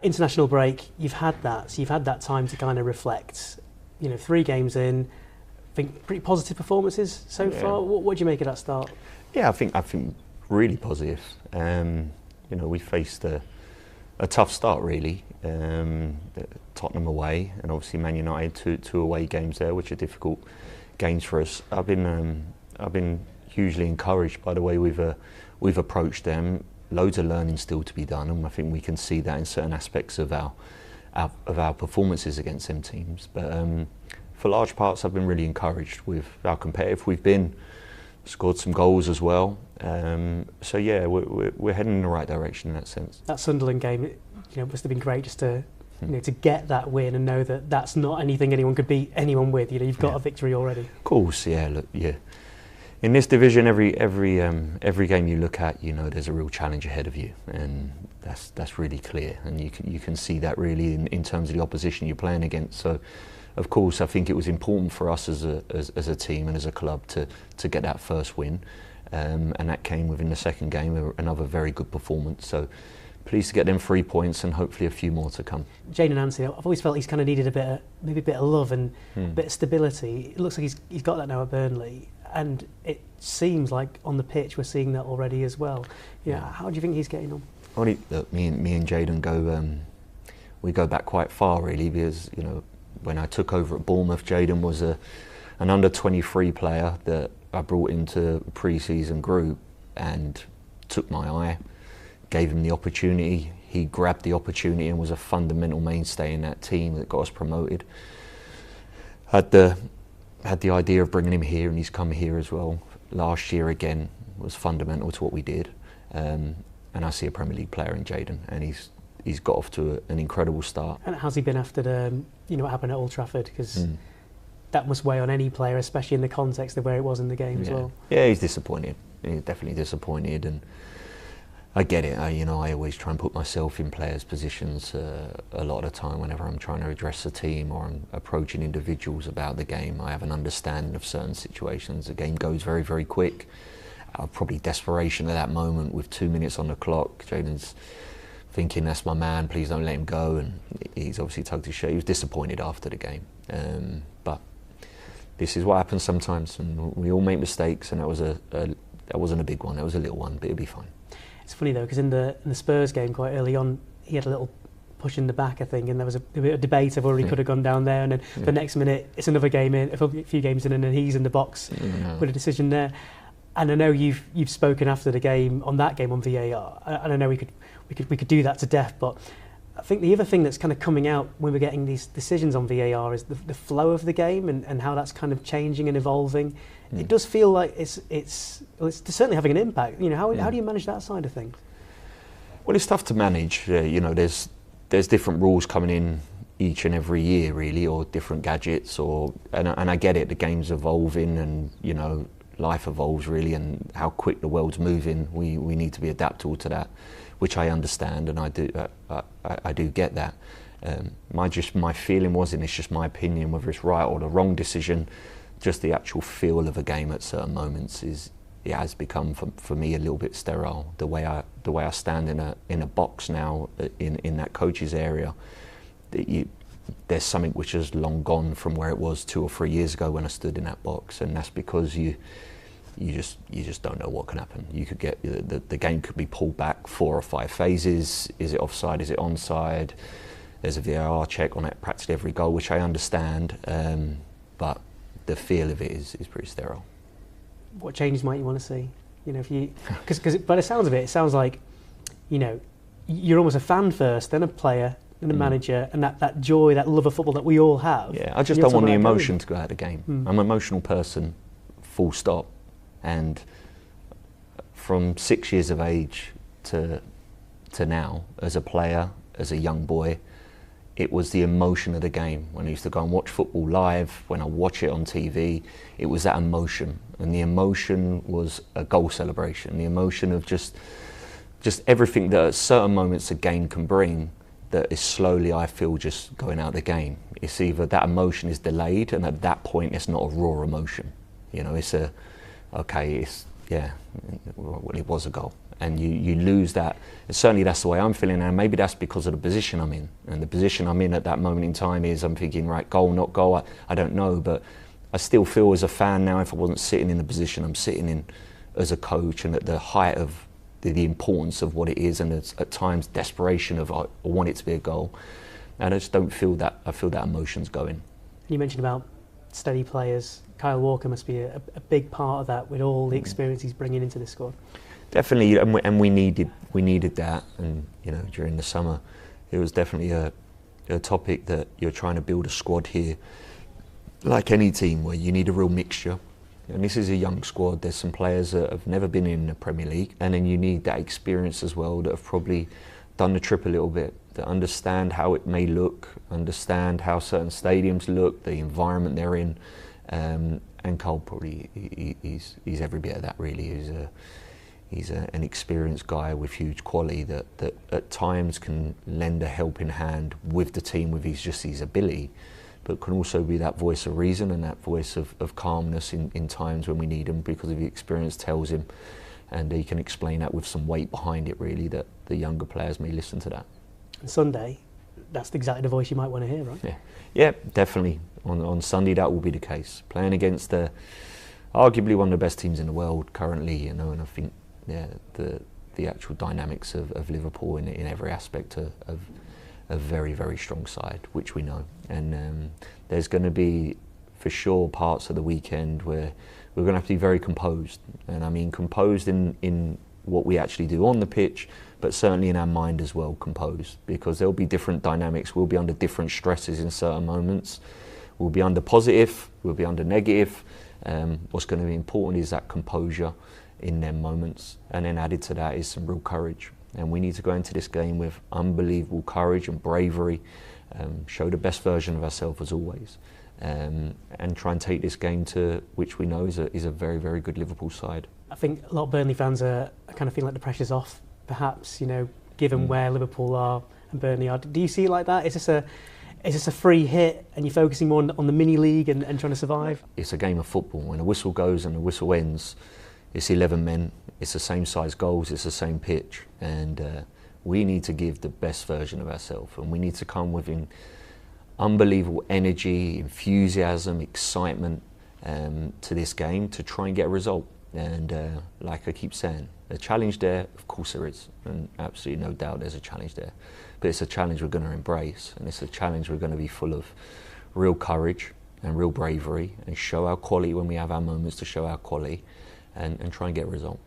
International break, you've had that, so you've had that time to kind of reflect. 3 games in, I think pretty positive performances so far. What do you make of that start? Yeah, I think really positive. We faced a tough start really. Tottenham away, and obviously Man United, two away games there, which are difficult games for us. I've been hugely encouraged by the way we've approached them. Loads of learning still to be done, and I think we can see that in certain aspects of our performances against them teams. But for large parts, I've been really encouraged with how competitive we've been. Scored some goals as well. So yeah, we're heading in the right direction in that sense. That Sunderland game, must have been great just to to get that win and know that that's not anything anyone could beat anyone with. You've got a victory already. Of course, yeah. Look, yeah. In this division, every game you look at, there's a real challenge ahead of you, and that's really clear. And you can see that really in terms of the opposition you're playing against. So, of course, I think it was important for us as a team and as a club to get that first win, and that came within the second game, another very good performance. So, pleased to get them 3 points and hopefully a few more to come. Jadon Anthony, I've always felt he's kind of needed maybe a bit of love and a bit of stability. It looks like he's got that now at Burnley, and it seems like on the pitch we're seeing that already as well. How do you think he's getting on? Well, look, me and Jadon we go back quite far really, because when I took over at Bournemouth, Jadon was an under-23 player that I brought into a pre-season group and took my eye, gave him the opportunity. He grabbed the opportunity and was a fundamental mainstay in that team that got us promoted. Had the idea of bringing him here, and he's come here as well. Last year again was fundamental to what we did, and I see a Premier League player in Jadon, and he's got off to an incredible start. And how's he been after what happened at Old Trafford? Because that must weigh on any player, especially in the context of where it was in the game as well. Yeah, he's disappointed. He's definitely disappointed, and I get it. I always try and put myself in players' positions a lot of the time whenever I'm trying to address a team or I'm approaching individuals about the game. I have an understanding of certain situations. The game goes very, very quick. Probably desperation at that moment with 2 minutes on the clock. Jadon's thinking, that's my man, please don't let him go. And he's obviously tugged his shirt. He was disappointed after the game. But this is what happens sometimes, and we all make mistakes, and that wasn't a big one, that was a little one, but it'll be fine. It's funny though, because in the Spurs game quite early on, he had a little push in the back, I think, and there was a bit of debate of whether he could have gone down there, and then the next minute it's another game in, a few games in, and then he's in the box with a decision there. And I know you've spoken after the game on that game on VAR, and I know we could do that to death, but I think the other thing that's kind of coming out when we're getting these decisions on VAR is the flow of the game and how that's kind of changing and evolving. It does feel like it's certainly having an impact. How do you manage that side of things? Well, it's tough to manage. There's different rules coming in each and every year, really, or different gadgets, and I get it. The game's evolving, and life evolves really, and how quick the world's moving. We need to be adaptable to that, which I understand, and I do get that. My feeling was, and it's just my opinion, whether it's right or the wrong decision, just the actual feel of a game at certain moments it has become for me a little bit sterile. The way I stand in a box now in that coach's area, there's something which has long gone from where it was 2 or 3 years ago when I stood in that box, and that's because you just don't know what can happen. You could get the game could be pulled back 4 or 5 phases. Is it offside? Is it onside? There's a VAR check on it practically every goal, which I understand, but the feel of it is pretty sterile. What changes might you want to see? Because by the sounds of it sounds like you're almost a fan first, then a player, then a manager, and that joy, that love of football that we all have. Yeah, I just don't want the emotion to go out of the game. I'm an emotional person, full stop. And from 6 years of age to now, as a player, as a young boy, it was the emotion of the game. When I used to go and watch football live, when I watch it on TV, it was that emotion. And the emotion was a goal celebration. The emotion of just everything that at certain moments a game can bring that is slowly, I feel, just going out of the game. It's either that emotion is delayed, and at that point it's not a raw emotion. Well, it was a goal. and you lose that. And certainly that's the way I'm feeling, and maybe that's because of the position I'm in. And the position I'm in at that moment in time is, I'm thinking, right, goal, not goal, I don't know, but I still feel as a fan now, if I wasn't sitting in the position I'm sitting in as a coach, and at the height of the importance of what it is, and it's, at times, desperation of I want it to be a goal, and I just don't feel that. I feel that emotion's going. You mentioned about steady players. Kyle Walker must be a big part of that, with all the experience he's bringing into this squad. Definitely, and we needed that. And you know, during the summer, it was definitely a topic that you're trying to build a squad here, like any team, where you need a real mixture. And this is a young squad. There's some players that have never been in the Premier League, and then you need that experience as well, that have probably done the trip a little bit, that understand how it may look, understand how certain stadiums look, the environment they're in. And Cole probably he's every bit of that, really. He's an experienced guy with huge quality that at times can lend a helping hand with the team with his ability, but can also be that voice of reason and that voice of calmness in times when we need him, because of the experience tells him, and he can explain that with some weight behind it, really, that the younger players may listen to that. And Sunday, that's exactly the voice you might want to hear, right? Yeah, definitely. On Sunday, that will be the case. Playing against arguably one of the best teams in the world currently, you know, and I think the actual dynamics of Liverpool in every aspect of a very, very strong side, which we know. And there's going to be, for sure, parts of the weekend where we're going to have to be very composed. And I mean composed in what we actually do on the pitch, but certainly in our mind as well, composed, because there'll be different dynamics. We'll be under different stresses in certain moments. We'll be under positive, we'll be under negative. What's going to be important is that composure in them moments, and then added to that is some real courage. And we need to go into this game with unbelievable courage and bravery, show the best version of ourselves as always, and try and take this game to which we know is a very, very good Liverpool side. I think a lot of Burnley fans are kind of feeling like the pressure's off, perhaps, you know, given where Liverpool are and Burnley are. Do you see it like that? Is this a free hit and you're focusing more on the mini league and trying to survive? It's a game of football. When a whistle goes and the whistle ends, it's 11 men, it's the same size goals, it's the same pitch, and we need to give the best version of ourselves, and we need to come with unbelievable energy, enthusiasm, excitement to this game to try and get a result. And like I keep saying, a challenge there, of course there is, and absolutely no doubt there's a challenge there, but it's a challenge we're going to embrace, and it's a challenge we're going to be full of real courage and real bravery, and show our quality when we have our moments to show our quality, and try and get a result.